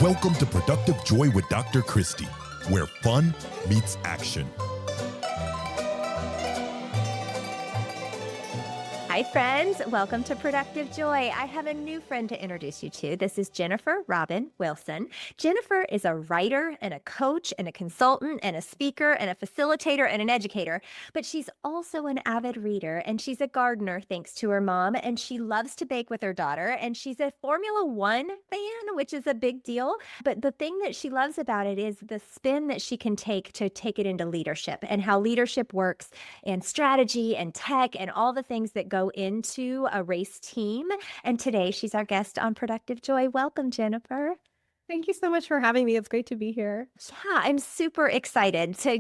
Welcome to Productive Joy with Dr. Christy, where fun meets action. Hi, friends. Welcome to Productive Joy. I have a new friend to introduce you to. This is Jennifer Robin Wilson. Jennifer is a writer and a coach and a consultant and a speaker and a facilitator and an educator, but she's also an avid reader and she's a gardener thanks to her mom, and she loves to bake with her daughter, and she's a Formula One fan, which is a big deal. But the thing that she loves about it is the spin that she can take to take it into leadership and how leadership works and strategy and tech and all the things that go into a race team. And today she's our guest on Productive Joy. Welcome, Jennifer. Thank you so much for having me. It's great to be here. Yeah, I'm super excited to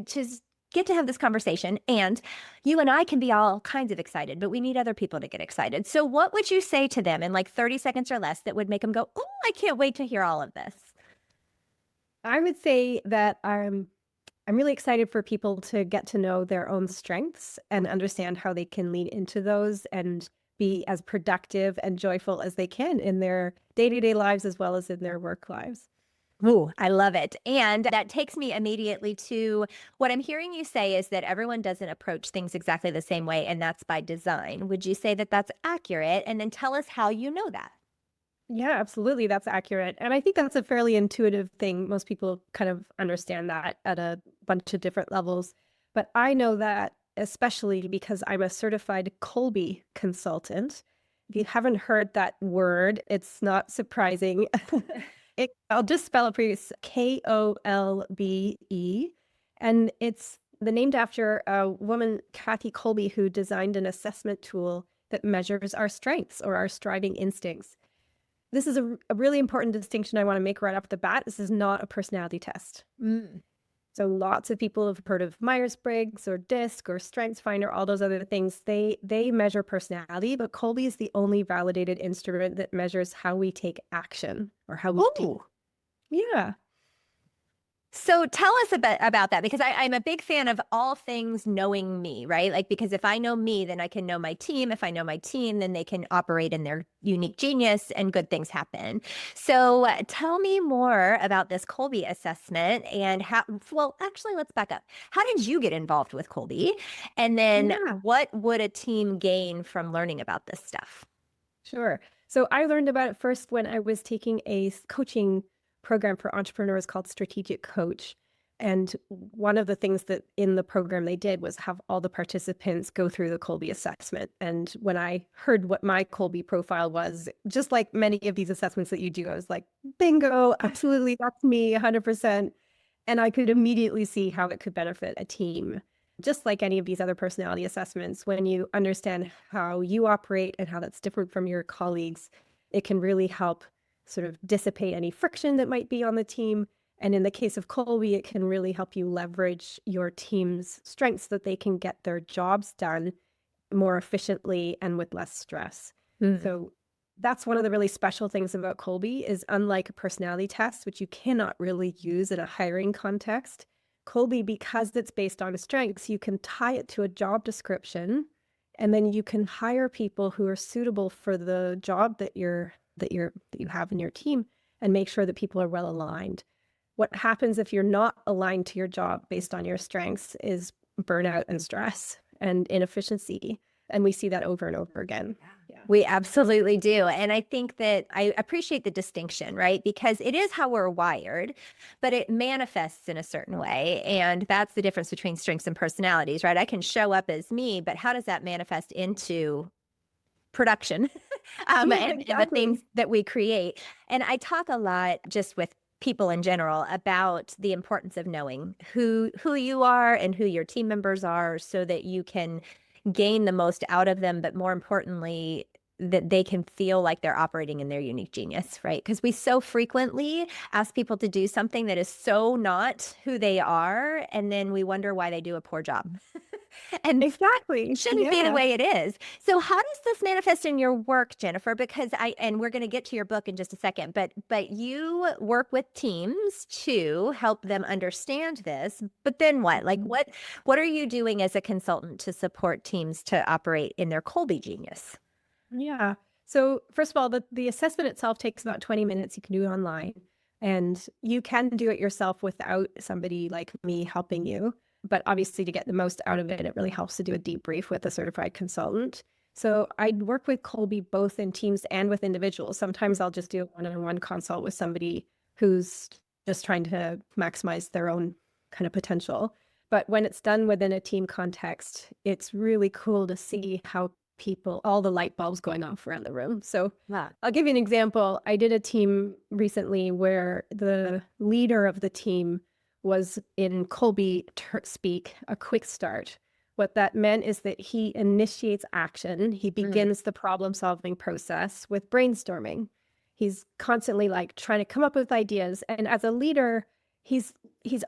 get to have this conversation. And you and I can be all kinds of excited, but we need other people to get excited. So what would you say to them in like 30 seconds or less that would make them go, oh, I can't wait to hear all of this? I would say that I'm really excited for people to get to know their own strengths and understand how they can lean into those and be as productive and joyful as they can in their day-to-day lives as well as in their work lives. Ooh, I love it. And that takes me immediately to what I'm hearing you say is that everyone doesn't approach things exactly the same way, and that's by design. Would you say that that's accurate? And then tell us how you know that. Yeah, absolutely. That's accurate. And I think that's a fairly intuitive thing. Most people kind of understand that at a bunch of different levels. But I know that especially because I'm a certified Colby consultant. If you haven't heard that word, it's not surprising. I'll just spell it for you. It's Kolbe. And it's named after a woman, Kathy Colby, who designed an assessment tool that measures our strengths or our striving instincts. This is a really important distinction I want to make right off the bat. This is not a personality test. So lots of people have heard of Myers-Briggs or DISC or StrengthsFinder, all those other things. They measure personality, but Colby is the only validated instrument that measures how we take action or how we do. Yeah. So tell us about that, because I'm a big fan of all things knowing me, right? Like, because if I know me, then I can know my team. If I know my team, then they can operate in their unique genius and good things happen. So tell me more about this Colby assessment and how, well, actually, let's back up. How did you get involved with Colby? And then what would a team gain from learning about this stuff? Sure. So I learned about it first when I was taking a coaching program for entrepreneurs called Strategic Coach. And one of the things that in the program they did was have all the participants go through the Colby assessment. And when I heard what my Colby profile was, just like many of these assessments that you do, I was like, bingo, absolutely, that's me, 100%. And I could immediately see how it could benefit a team. Just like any of these other personality assessments, when you understand how you operate and how that's different from your colleagues, it can really help sort of dissipate any friction that might be on the team. And in the case of Colby, it can really help you leverage your team's strengths so that they can get their jobs done more efficiently and with less stress. So that's one of the really special things about Colby is, unlike a personality test, which you cannot really use in a hiring context, Colby, because it's based on strengths, you can tie it to a job description, and then you can hire people who are suitable for the job that you have in your team and make sure that people are well aligned. What happens if you're not aligned to your job based on your strengths is burnout and stress and inefficiency. And we see that over and over again. Yeah. We absolutely do. And I think that I appreciate the distinction, right? Because it is how we're wired, but it manifests in a certain way. And that's the difference between strengths and personalities, right? I can show up as me, but how does that manifest into production and the things that we create? And I talk a lot just with people in general about the importance of knowing who you are and who your team members are so that you can gain the most out of them, but more importantly, that they can feel like they're operating in their unique genius, right? Because we so frequently ask people to do something that is so not who they are, and then we wonder why they do a poor job. And exactly, it shouldn't be the way it is. So how does this manifest in your work, Jennifer? Because and we're going to get to your book in just a second, but you work with teams to help them understand this. But then what? Like what are you doing as a consultant to support teams to operate in their Colby genius? Yeah. So first of all, the assessment itself takes about 20 minutes. You can do it online. And you can do it yourself without somebody like me helping you. But obviously, to get the most out of it, it really helps to do a debrief with a certified consultant. So I work with Colby both in teams and with individuals. Sometimes I'll just do a one-on-one consult with somebody who's just trying to maximize their own kind of potential. But when it's done within a team context, it's really cool to see how all the light bulbs going off around the room. So I'll give you an example. I did a team recently where the leader of the team was in Colby speak, a quick start. What that meant is that he initiates action. He begins the problem solving process with brainstorming. He's constantly like trying to come up with ideas. And as a leader, he's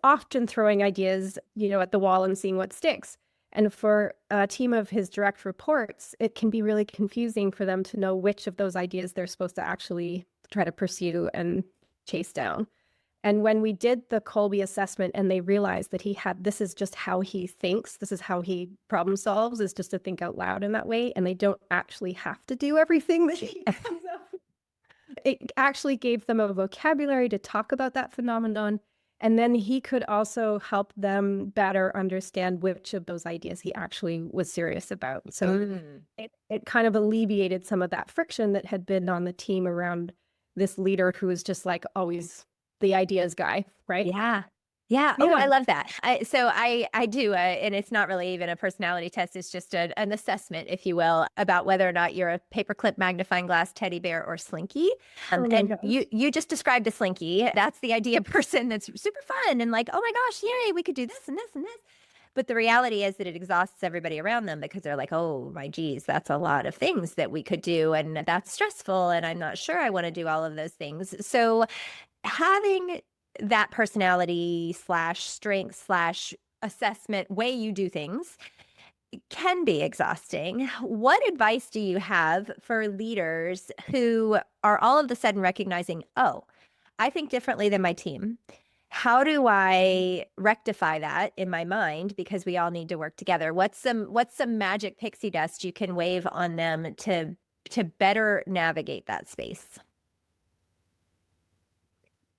often throwing ideas, at the wall and seeing what sticks. And for a team of his direct reports, it can be really confusing for them to know which of those ideas they're supposed to actually try to pursue and chase down. And when we did the Colby assessment and they realized that this is just how he thinks, this is how he problem solves, is just to think out loud in that way, and they don't actually have to do everything that he comes up with. It actually gave them a vocabulary to talk about that phenomenon. And then he could also help them better understand which of those ideas he actually was serious about. So it kind of alleviated some of that friction that had been on the team around this leader who was just like always the ideas guy, right? Yeah. Yeah. Oh, I love that. I do, and it's not really even a personality test. It's just an assessment, if you will, about whether or not you're a paperclip magnifying glass teddy bear or Slinky. And you just described a Slinky. That's the idea person that's super fun and like, oh my gosh, yay, we could do this and this and this. But the reality is that it exhausts everybody around them because they're like, oh my geez, that's a lot of things that we could do. And that's stressful. And I'm not sure I want to do all of those things. So having that personality / strength / assessment way you do things can be exhausting. What advice do you have for leaders who are all of a sudden recognizing, oh, I think differently than my team? How do I rectify that in my mind? Because we all need to work together. What's some magic pixie dust you can wave on them to better navigate that space?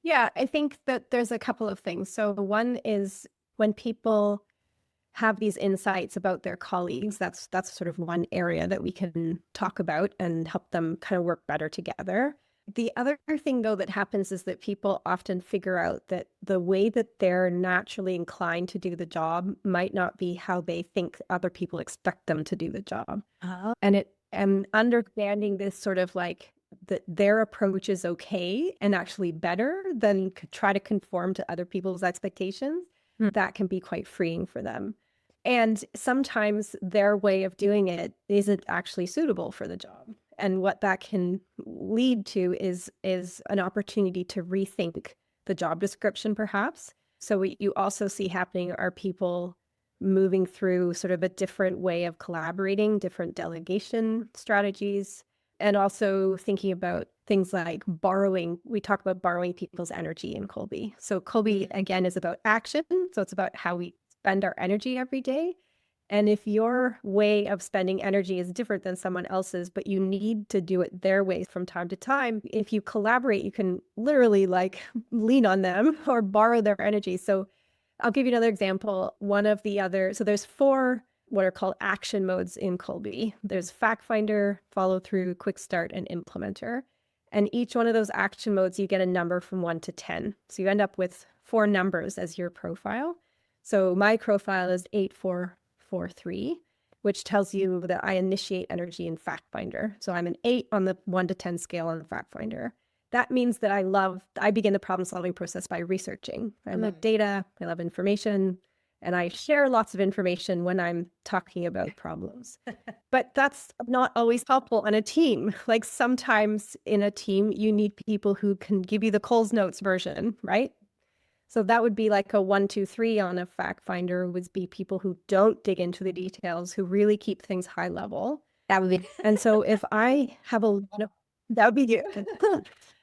Yeah, I think that there's a couple of things. So one is when people have these insights about their colleagues, that's sort of one area that we can talk about and help them kind of work better together. The other thing, though, that happens is that people often figure out that the way that they're naturally inclined to do the job might not be how they think other people expect them to do the job. Oh. And understanding this sort of like that their approach is okay and actually better than try to conform to other people's expectations, that can be quite freeing for them. And sometimes their way of doing it isn't actually suitable for the job. And what that can lead to is an opportunity to rethink the job description, perhaps. So what you also see happening are people moving through sort of a different way of collaborating, different delegation strategies, and also thinking about things like borrowing. We talk about borrowing people's energy in Colby. So Colby, again, is about action. So it's about how we spend our energy every day. And if your way of spending energy is different than someone else's, but you need to do it their way from time to time, if you collaborate, you can literally like lean on them or borrow their energy. So I'll give you another example. So there's 4 what are called action modes in Colby. There's fact finder, follow through, quick start, and implementer. And each one of those action modes, you get a number from 1 to 10. So you end up with 4 numbers as your profile. So my profile is 8443, which tells you that I initiate energy in fact finder. So I'm an 8 on the 1 to 10 scale on the fact finder. That means that I begin the problem solving process by researching. I love data, I love information, and I share lots of information when I'm talking about problems. But that's not always helpful on a team. Like sometimes in a team, you need people who can give you the Coles Notes version, right? So that would be like a 1, 2, 3 on a fact finder would be people who don't dig into the details, who really keep things high level. That would be. And so if I have that would be you.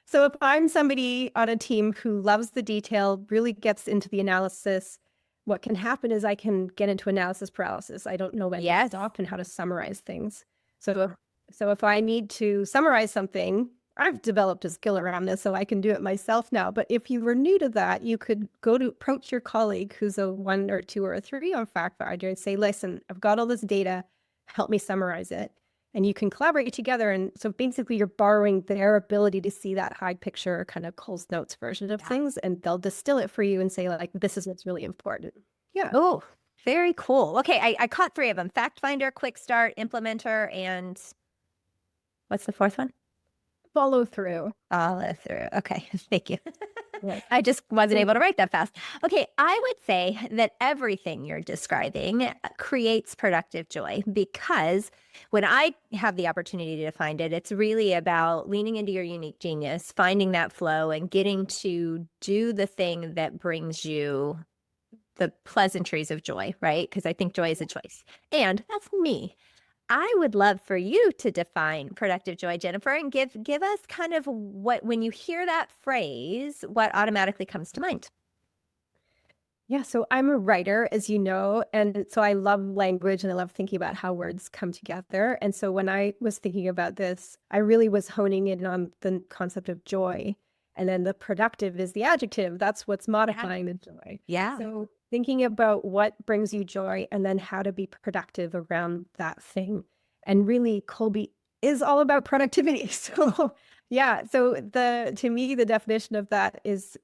So if I'm somebody on a team who loves the detail, really gets into the analysis, what can happen is I can get into analysis paralysis. I don't know when to stop and how to summarize things. So if I need to summarize something, I've developed a skill around this, so I can do it myself now. But if you were new to that, you could approach your colleague who's a 1 or 2 or a 3 on Fact Finder and say, listen, I've got all this data, help me summarize it. And you can collaborate together. And so basically you're borrowing their ability to see that high picture kind of Cole's Notes version of things, and they'll distill it for you and say, like, this is what's really important. Yeah. Oh, very cool. Okay, I caught 3 of them: Fact Finder, Quick Start, Implementer, and what's the 4th one? Follow through. Follow through. Okay, thank you. Right. I just wasn't able to write that fast. Okay, I would say that everything you're describing creates productive joy, because when I have the opportunity to find it, it's really about leaning into your unique genius, finding that flow, and getting to do the thing that brings you the pleasantries of joy, right? Because I think joy is a choice. And that's me. I would love for you to define productive joy, Jennifer, and give us kind of what, when you hear that phrase, what automatically comes to mind. Yeah, so I'm a writer, as you know, and so I love language and I love thinking about how words come together. And so when I was thinking about this, I really was honing in on the concept of joy. And then the productive is the adjective. That's what's modifying the joy. Yeah. So thinking about what brings you joy and then how to be productive around that thing. And really, Colby is all about productivity. So yeah, so to me, the definition of that is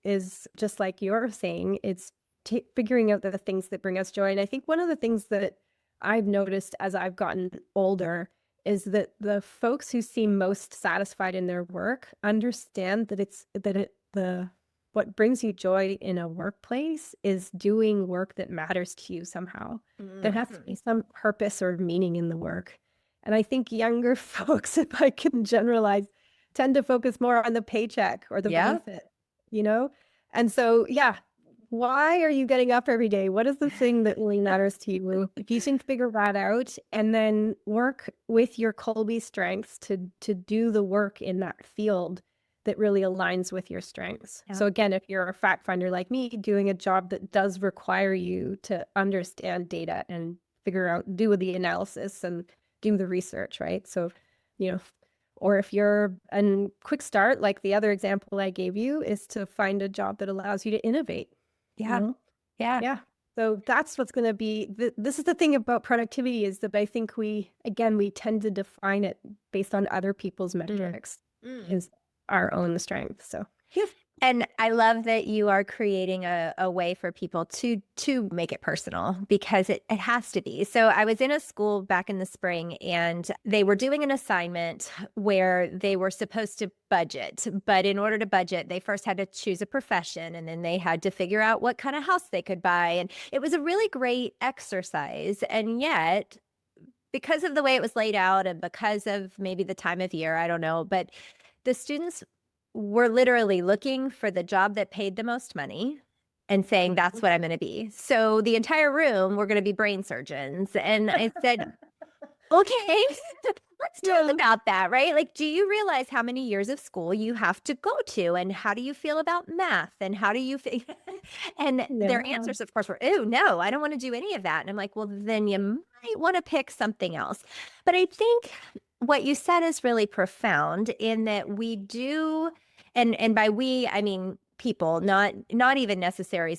just like you're saying, it's figuring out the things that bring us joy. And I think one of the things that I've noticed as I've gotten older is that the folks who seem most satisfied in their work understand that what brings you joy in a workplace is doing work that matters to you somehow. There has to be some purpose or meaning in the work. And I think younger folks, if I can generalize, tend to focus more on the paycheck or the benefit, you know? And so, yeah, why are you getting up every day? What is the thing that really matters to you? If you can figure that out and then work with your Colby strengths to do the work in that field that really aligns with your strengths. Yeah. So again, if you're a fact finder like me, doing a job that does require you to understand data and do the analysis and do the research, right? So, or if you're a quick start, like the other example I gave you, is to find a job that allows you to innovate. Yeah. Yeah. So that's what's going to be, this is the thing about productivity, is that I think we tend to define it based on other people's metrics, is our own strength. So And I love that you are creating a way for people to make it personal, because it has to be. So I was in a school back in the spring, and they were doing an assignment where they were supposed to budget. But in order to budget, they first had to choose a profession, and then they had to figure out what kind of house they could buy. And it was a really great exercise. And yet, because of the way it was laid out and because of maybe the time of year, I don't know, but the students were literally looking for the job that paid the most money and saying, that's what I'm going to be. So the entire room were going to be brain surgeons. And I said, okay, let's talk about that, right? Like, do you realize how many years of school you have to go to? And how do you feel about math? And how do you feel? And their answers, of course, were, oh, no, I don't want to do any of that. And I'm like, well, then you might want to pick something else. But I think what you said is really profound, in that we do, and by we, I mean people, not even necessarily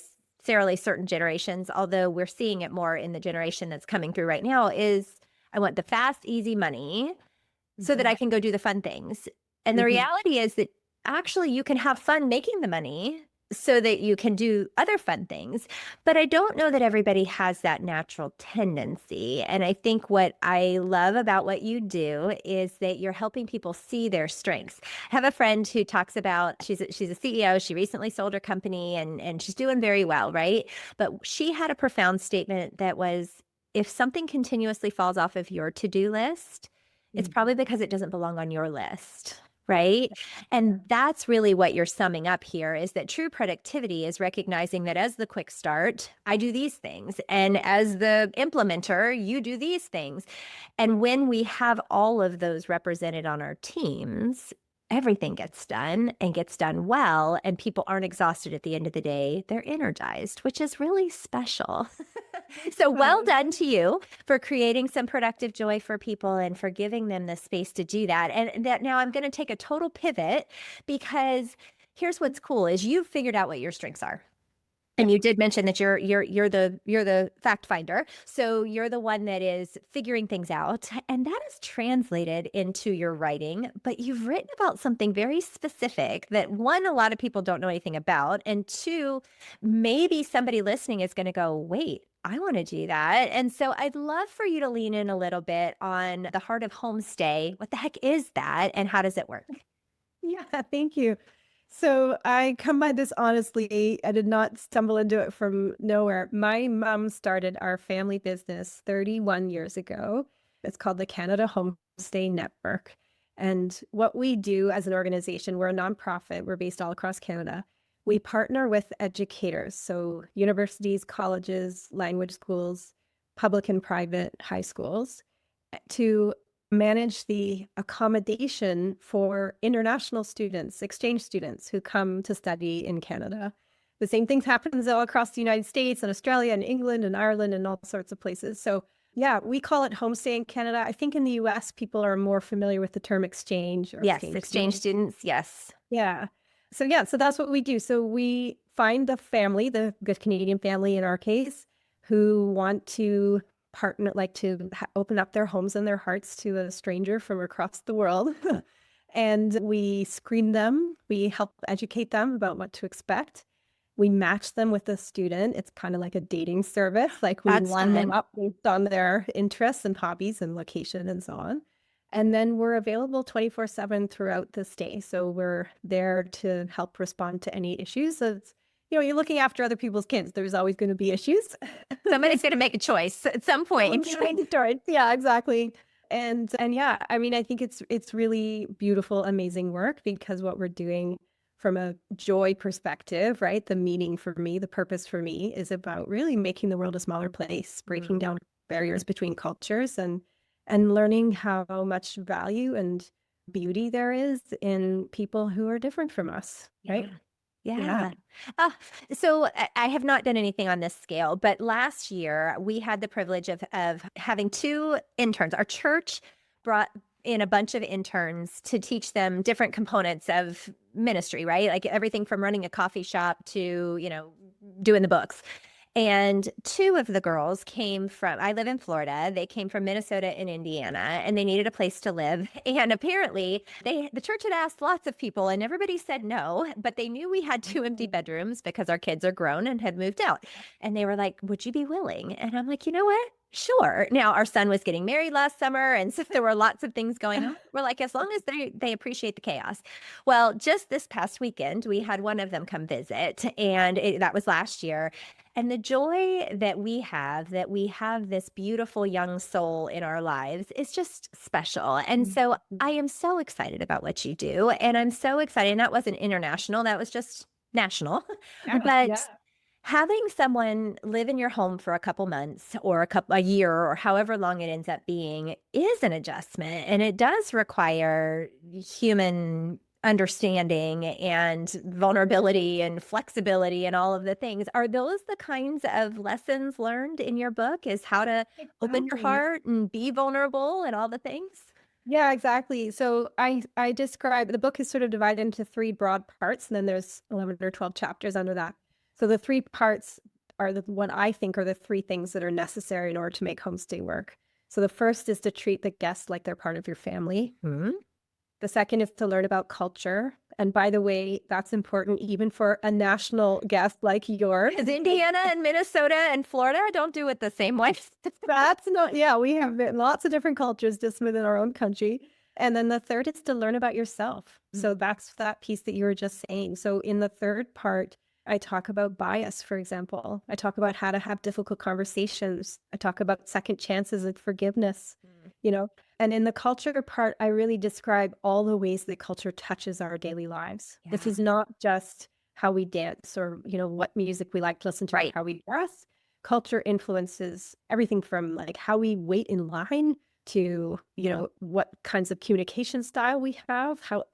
certain generations, although we're seeing it more in the generation that's coming through right now, is I want the fast, easy money so that I can go do the fun things. And the reality is that actually you can have fun making the money so that you can do other fun things. But I don't know that everybody has that natural tendency. And I think what I love about what you do is that you're helping people see their strengths. I have a friend who talks about, she's a CEO. She recently sold her company, and she's doing very well, right? But she had a profound statement that was, if something continuously falls off of your to-do list, it's probably because it doesn't belong on your list. Right. And that's really what you're summing up here, is that true productivity is recognizing that as the quick start, I do these things. And as the implementer, you do these things. And when we have all of those represented on our teams, everything gets done and gets done well. And people aren't exhausted at the end of the day. They're energized, which is really special. So well done to you for creating some productive joy for people and for giving them the space to do that. And that now I'm going to take a total pivot because here's what's cool is you've figured out what your strengths are. And you did mention that you're the fact finder. So you're the one that is figuring things out. And that is translated into your writing. But you've written about something very specific that one, a lot of people don't know anything about. And two, maybe somebody listening is going to go, wait, I want to do that. And so I'd love for you to lean in a little bit on the heart of Homestay. What the heck is that? And how does it work? Yeah, thank you. So I come by this honestly. I did not stumble into it from nowhere. My mom started our family business 31 years ago. It's called the Canada Homestay Network. And what we do as an organization, we're a nonprofit. We're based all across Canada. We partner with educators, so universities, colleges, language schools, public and private high schools, to manage the accommodation for international students, exchange students who come to study in Canada. The same things happens all across the United States and Australia and England and Ireland and all sorts of places. So yeah, we call it Homestay in Canada. I think in the US, people are more familiar with the term exchange or Yes, exchange students. Yes. Yeah. So yeah, so that's what we do. So we find the family, the good Canadian family in our case, who want to partner, like to open up their homes and their hearts to a stranger from across the world. And we screen them. We help educate them about what to expect. We match them with a student. It's kind of like a dating service. Like we That's line them fun. up based on their interests and hobbies and location and so on. And then we're available 24/7 throughout the stay. So we're there to help respond to any issues. So it's, you're looking after other people's kids. There's always going to be issues. Somebody's going to make a choice at some point. Yeah, exactly. And yeah, I mean, I think it's really beautiful, amazing work because what we're doing from a joy perspective, right? The meaning for me, the purpose for me is about really making the world a smaller place, breaking down barriers between cultures and learning how much value and beauty there is in people who are different from us, right? Yeah. Uh, so I have not done anything on this scale, but last year we had the privilege of having two interns. Our church brought in a bunch of interns to teach them different components of ministry, right? Like everything from running a coffee shop to, doing the books. And two of the girls came from, I live in Florida. They came from Minnesota and Indiana, and they needed a place to live. And apparently the church had asked lots of people and everybody said no, but they knew we had two empty bedrooms because our kids are grown and had moved out. And they were like, would you be willing? And I'm like, you know what? Sure. Now our son was getting married last summer. And so there were lots of things going on. We're like, as long as they appreciate the chaos. Well, just this past weekend, we had one of them come visit, and that was last year. And the joy that we have this beautiful young soul in our lives is just special. And so I am so excited about what you do. And I'm so excited. And that wasn't international, that was just national. But having someone live in your home for a couple months or a year or however long it ends up being is an adjustment. And it does require human understanding and vulnerability and flexibility and all of the things. Are those the kinds of lessons learned in your book, is how to open your heart and be vulnerable and all the things? Yeah, exactly. So I describe, the book is sort of divided into three broad parts, and then there's 11 or 12 chapters under that. So the three parts are what I think are the three things that are necessary in order to make Homestay work. So the first is to treat the guests like they're part of your family. The second is to learn about culture. And by the way, that's important even for a national guest like yours. Because Indiana and Minnesota and Florida don't do it the same way. That's not, yeah, we have lots of different cultures just within our own country. And then the third is to learn about yourself. So that's that piece that you were just saying. So in the third part, I talk about bias, for example. I talk about how to have difficult conversations. I talk about second chances and forgiveness, And in the culture part, I really describe all the ways that culture touches our daily lives. This is not just how we dance or, what music we like to listen to, or how we dress. Culture influences everything from like how we wait in line to, what kinds of communication style we have, how,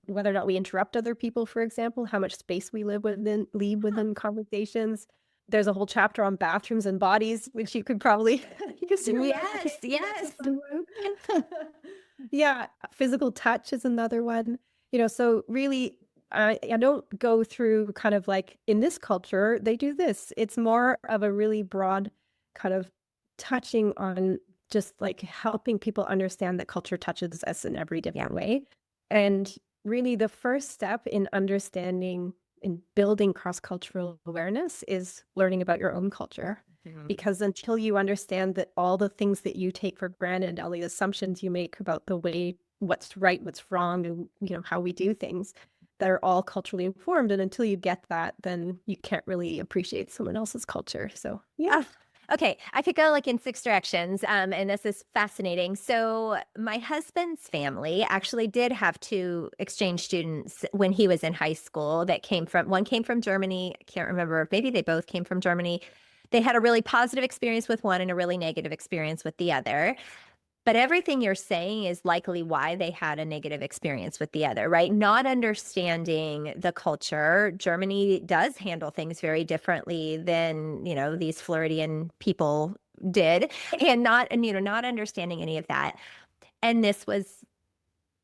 whether or not we interrupt other people, for example, how much space we leave within conversations, there's a whole chapter on bathrooms and bodies, which you could probably use. Yes. Yeah, physical touch is another one. So really, I don't go through kind of like in this culture, they do this. It's more of a really broad kind of touching on just like helping people understand that culture touches us in every different way. And really, the first step in understanding and building cross-cultural awareness is learning about your own culture. Because until you understand that all the things that you take for granted, all the assumptions you make about the way what's right, what's wrong, and how we do things, that are all culturally informed. And until you get that, then you can't really appreciate someone else's culture. So yeah. Okay, I could go like in 6 directions, and this is fascinating. So my husband's family actually did have 2 exchange students when he was in high school that one came from Germany. I can't remember, maybe they both came from Germany. They had a really positive experience with one and a really negative experience with the other. But everything you're saying is likely why they had a negative experience with the other, right? Not understanding the culture. Germany does handle things very differently than, these Floridian people did, and not understanding any of that. And this was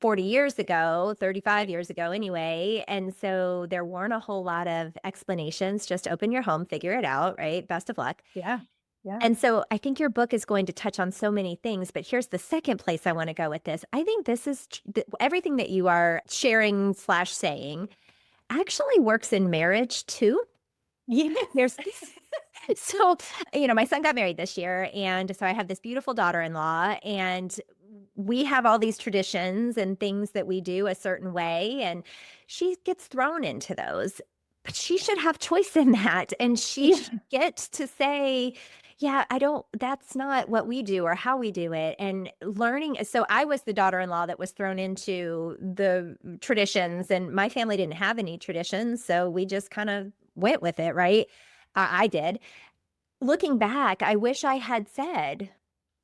40 years ago, 35 years ago anyway. And so there weren't a whole lot of explanations. Just open your home, figure it out, right? Best of luck. Yeah. And so I think your book is going to touch on so many things, but here's the second place I want to go with this. I think this is everything that you are sharing / saying actually works in marriage too. Yeah. So, my son got married this year, and so I have this beautiful daughter-in-law, and we have all these traditions and things that we do a certain way, and she gets thrown into those. But she should have choice in that, and she should get to say, yeah, that's not what we do or how we do it. And learning. So I was the daughter-in-law that was thrown into the traditions, and my family didn't have any traditions. So we just kind of went with it, right? I did. Looking back, I wish I had said,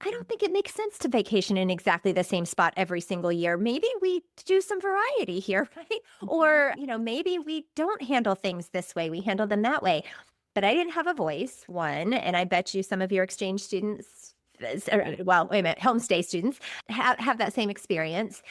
I don't think it makes sense to vacation in exactly the same spot every single year. Maybe we do some variety here, right? Or, maybe we don't handle things this way. We handle them that way. But I didn't have a voice, one, and I bet you some of your exchange students, homestay students have that same experience.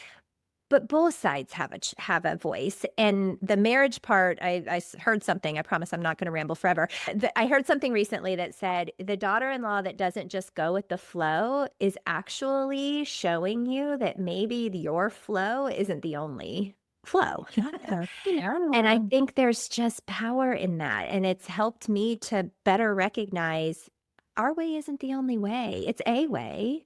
But both sides have a voice. And the marriage part, I heard something. I promise I'm not going to ramble forever. I heard something recently that said the daughter-in-law that doesn't just go with the flow is actually showing you that maybe your flow isn't the only flow. And I think there's just power in that. And it's helped me to better recognize our way isn't the only way. It's a way,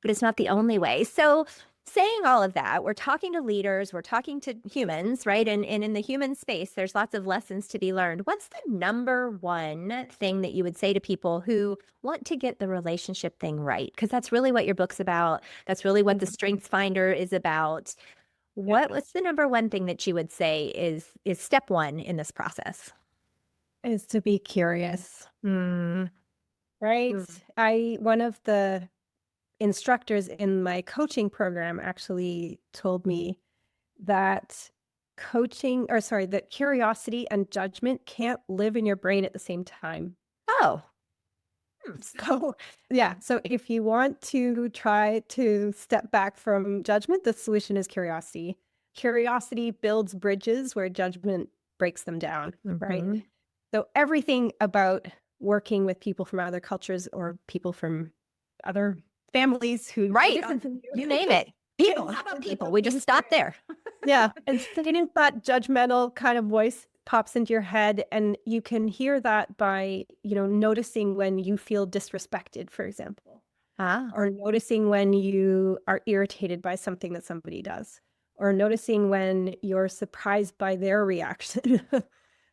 but it's not the only way. So saying all of that, we're talking to leaders, we're talking to humans, right? And in the human space, there's lots of lessons to be learned. What's the number one thing that you would say to people who want to get the relationship thing right? Because that's really what your book's about. That's really what the Strengths Finder is about. What's the number one thing that you would say is step one in this process? Is to be curious. Right? One of the instructors in my coaching program actually told me that that curiosity and judgment can't live in your brain at the same time. Oh. So if you want to try to step back from judgment, the solution is curiosity. Curiosity builds bridges where judgment breaks them down, right? So everything about working with people from other cultures or people from other families who you name it. People. How about people? We just stop there. Yeah. And that judgmental kind of voice pops into your head, and you can hear that by, noticing when you feel disrespected, for example. Or noticing when you are irritated by something that somebody does, or noticing when you're surprised by their reaction.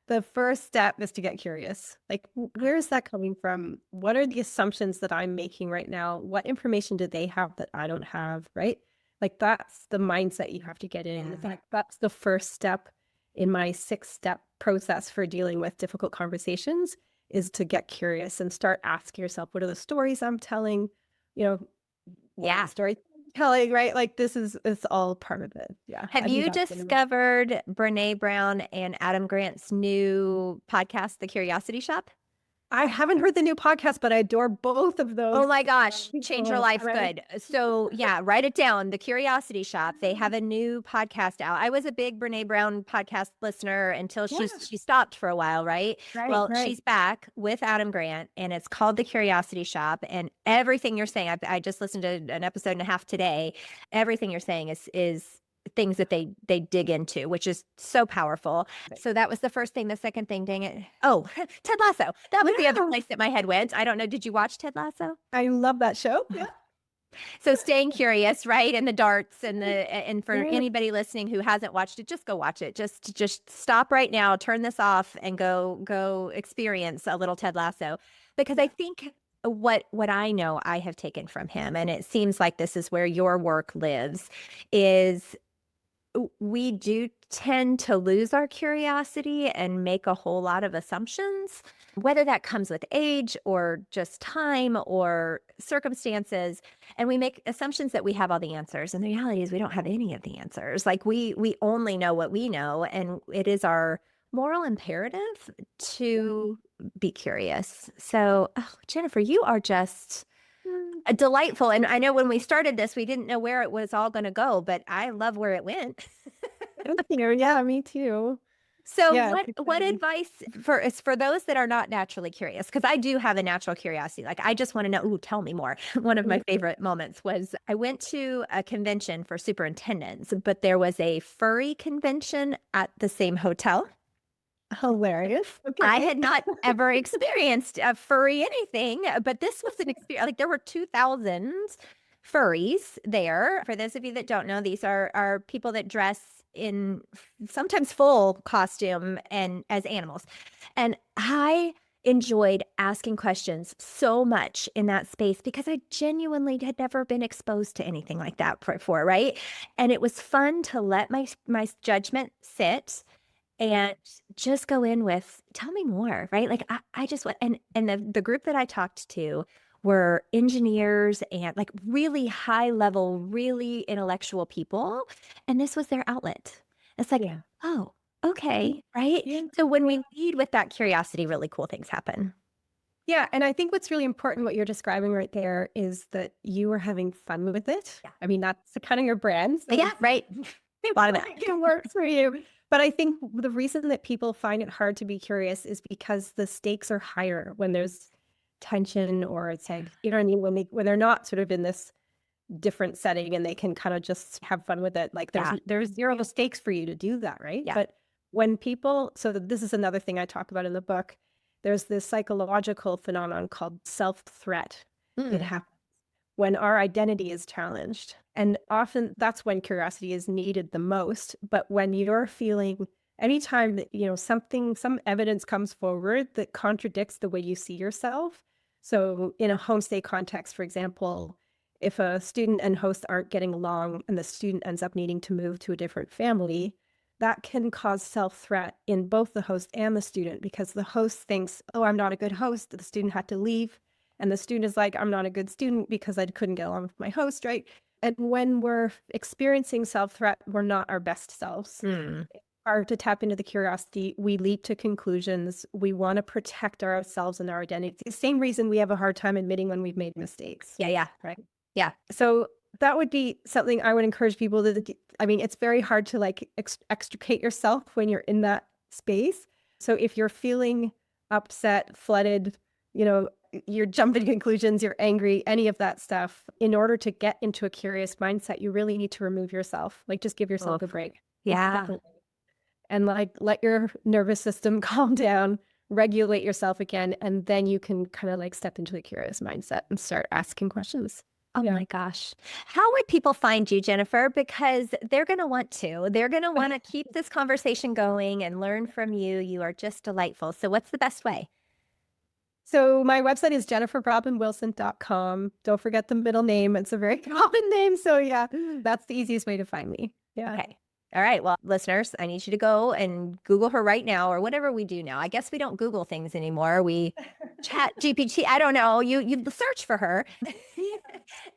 The first step is to get curious. Like, where is that coming from? What are the assumptions that I'm making right now? What information do they have that I don't have, right? Like, that's the mindset you have to get in. In fact, that's the first step in my 6-step process for dealing with difficult conversations, is to get curious and start asking yourself, what are the stories I'm telling? Storytelling, right? Like, it's all part of it. Yeah. Have you discovered Brene Brown and Adam Grant's new podcast, The Curiosity Shop? I haven't heard the new podcast, but I adore both of those. Oh my gosh, change your life Right? good. So yeah, write it down. The Curiosity Shop. They have a new podcast out. I was a big Brene Brown podcast listener until Yeah. she stopped for a while, right? Right, Well, right. she's back with Adam Grant, and it's called The Curiosity Shop. And everything you're saying, I just listened to an episode and a half today. Everything you're saying is things that they dig into, which is so powerful. So that was the first thing. The second thing, dang it. Oh, Ted Lasso. That was the other Yeah. place that my head went. I don't know. Did you watch Ted Lasso? I love that show. Yeah. So staying curious, right? And the darts and for Yeah. anybody listening who hasn't watched it, just go watch it. Just stop right now, turn this off and go experience a little Ted Lasso. Because I think what I know I have taken from him, and it seems like this is where your work lives, is we do tend to lose our curiosity and make a whole lot of assumptions, whether that comes with age or just time or circumstances. And we make assumptions that we have all the answers. And the reality is we don't have any of the answers. Like we only know what we know. And it is our moral imperative to be curious. So, oh, Jennifer, you are just delightful. And I know when we started this, we didn't know where it was all going to go, but I love where it went. Thank you. Yeah, me too. So Yeah, what it's what exciting. advice is for those that are not naturally curious? Because I do have a natural curiosity. Like I just want to know, ooh, tell me more. One of my favorite moments was I went to a convention for superintendents, but there was a furry convention at the same hotel. Hilarious. Okay. I had not ever experienced a furry anything, but this was an experience. Like there were 2,000 furries there. For those of you that don't know, these are people that dress in sometimes full costume and as animals. And I enjoyed asking questions so much in that space because I genuinely had never been exposed to anything like that before, right? And it was fun to let my judgment sit and just go in with, tell me more, right? Like I just went, and the group that I talked to were engineers and like really high level, really intellectual people. And this was their outlet. It's like, Yeah. oh, okay, right? Yeah. So when we lead with that curiosity, really cool things happen. Yeah. And I think what's really important, what you're describing right there, is that you are having fun with it. Yeah. I mean, that's the kind of your brand. So Yeah, right. A lot of that. it can work for you. But I think the reason that people find it hard to be curious is because the stakes are higher when there's tension or it's like, you know what I mean? When they're not sort of in this different setting and they can kind of just have fun with it. Like there's zero stakes for you to do that, right? Yeah. But when people, so this is another thing I talk about in the book, there's this psychological phenomenon called self-threat. It happens when our identity is challenged. And often that's when curiosity is needed the most. But when you're feeling, anytime that, some evidence comes forward that contradicts the way you see yourself. So in a homestay context, for example, if a student and host aren't getting along and the student ends up needing to move to a different family, that can cause self-threat in both the host and the student because the host thinks, oh, I'm not a good host. The student had to leave. And the student is like, I'm not a good student because I couldn't get along with my host, right? And when we're experiencing self-threat, we're not our best selves. It's hard to tap into the curiosity. We leap to conclusions. We want to protect ourselves and our identity. It's the same reason we have a hard time admitting when we've made mistakes. Yeah. Right. Yeah. So that would be something I would encourage people to, I mean, it's very hard to like extricate yourself when you're in that space. So if you're feeling upset, flooded, you're jumping to conclusions, you're angry, any of that stuff, in order to get into a curious mindset, you really need to remove yourself. Like just give yourself a break. Yeah. And like let your nervous system calm down, regulate yourself again, and then you can kind of like step into the curious mindset and start asking questions. Oh my gosh. How would people find you, Jennifer? Because they're going to want to. They're going to want to keep this conversation going and learn from you. You are just delightful. So what's the best way? So my website is jenniferrobinwilson.com. Don't forget the middle name. It's a very common name. So yeah, that's the easiest way to find me. Yeah. Okay. All right. Well, listeners, I need you to go and Google her right now or whatever we do now. I guess we don't Google things anymore. We chat GPT. I don't know. You search for her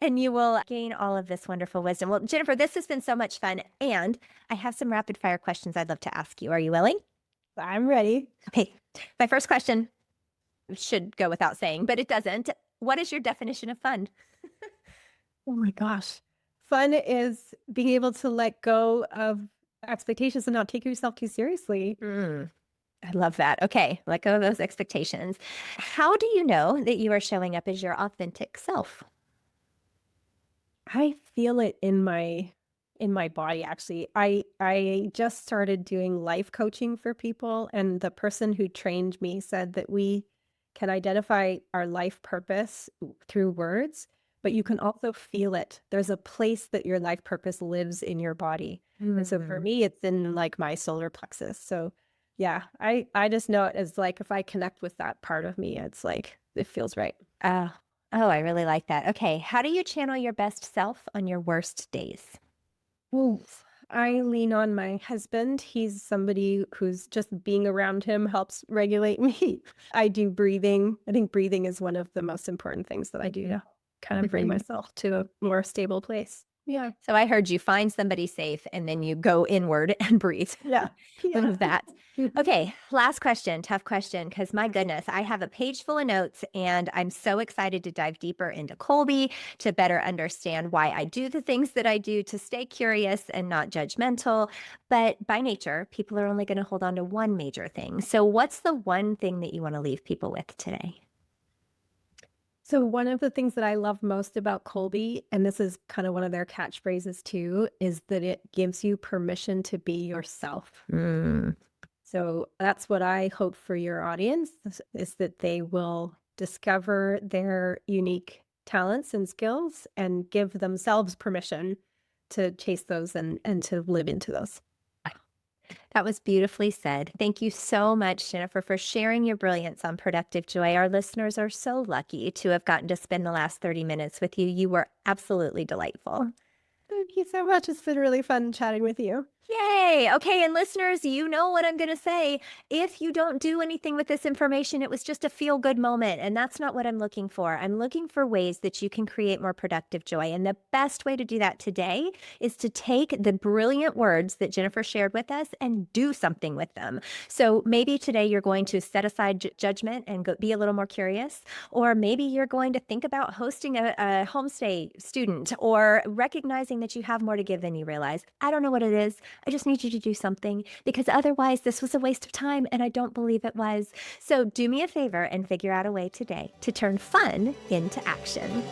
and you will gain all of this wonderful wisdom. Well, Jennifer, this has been so much fun. And I have some rapid fire questions I'd love to ask you. Are you willing? I'm ready. Okay. My first question. should go without saying, but it doesn't. What is your definition of fun? Oh my gosh. Fun is being able to let go of expectations and not take yourself too seriously. I love that. Okay, let go of those expectations. How do you know that you are showing up as your authentic self? I feel it in my body actually. I just started doing life coaching for people, and the person who trained me said that we can identify our life purpose through words, but you can also feel it. There's a place that your life purpose lives in your body. And so for me, it's in like my solar plexus. So yeah, I just know it as like if I connect with that part of me, it's like it feels right. Oh, I really like that. Okay, how do you channel your best self on your worst days? Well, I lean on my husband. He's somebody who's just being around him helps regulate me. I do breathing. I think breathing is one of the most important things that I do to kind of bring myself to a more stable place. Yeah. So I heard you find somebody safe and then you go inward and breathe. Yeah. Love that. Okay, last question, tough question, because my goodness, I have a page full of notes and I'm so excited to dive deeper into Colby, to better understand why I do the things that I do, to stay curious and not judgmental. But by nature, people are only going to hold on to one major thing. So what's the one thing that you want to leave people with today? So one of the things that I love most about Colby, and this is kind of one of their catchphrases too, is that it gives you permission to be yourself. So that's what I hope for your audience is that they will discover their unique talents and skills and give themselves permission to chase those and to live into those. That was beautifully said. Thank you so much, Jennifer, for sharing your brilliance on Productive Joy. Our listeners are so lucky to have gotten to spend the last 30 minutes with you. You were absolutely delightful. Thank you so much. It's been really fun chatting with you. Yay. Okay. And listeners, you know what I'm going to say. If you don't do anything with this information, it was just a feel good moment. And that's not what I'm looking for. I'm looking for ways that you can create more productive joy. And the best way to do that today is to take the brilliant words that Jennifer shared with us and do something with them. So maybe today you're going to set aside judgment and be a little more curious. Or maybe you're going to think about hosting a homestay student or recognizing that you have more to give than you realize. I don't know what it is. I just need you to do something because otherwise this was a waste of time and I don't believe it was. So do me a favor and figure out a way today to turn fun into action.